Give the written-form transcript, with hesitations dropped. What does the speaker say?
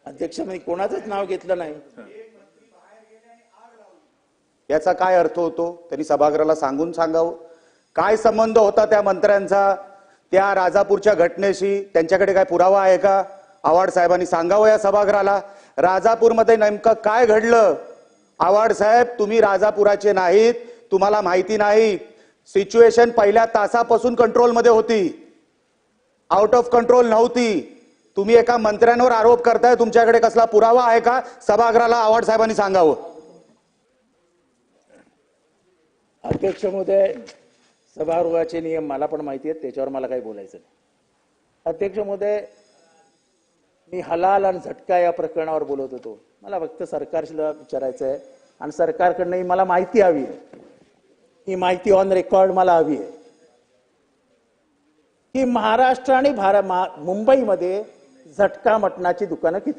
अध्यक्ष मी कोणाचंच नाव घेतलं नाही। याचा काय अर्थ होतो त्यांनी सभागृहाला सांगावं। काय संबंध होता त्या मंत्र्यांचा त्या राजापूरच्या घटनेशी? त्यांच्याकडे काय पुरावा आहे का? आव्हाड साहेबांनी सांगावं या सभागृहाला। राजापूरमध्ये नेमकं काय घडलं? आव्हाड साहेब, तुम्ही राजापुराचे नाहीत, तुम्हाला माहिती नाही। सिच्युएशन पहिल्या तासापासून कंट्रोलमध्ये होती, आउट ऑफ कंट्रोल नव्हती। तुम्ही एका मंत्र्यांवर आरोप करताय, तुमच्याकडे कसला पुरावा आहे का? सभागृहाला आव्हाड साहेबांनी सांगावं। अध्यक्ष महोदय, सभागृहाचे नियम मला पण माहिती आहेत, त्याच्यावर मला काही बोलायचं नाही। अध्यक्ष महोदय, मी हलाल आणि झटका या प्रकरणावर बोलत होतो। मला फक्त सरकारला विचारायचं आहे आणि सरकारकडनं मला माहिती हवी आहे। ही माहिती ऑन रेकॉर्ड मला हवी आहे की महाराष्ट्र आणि मुंबईमध्ये झटका मटणाची दुकानं किती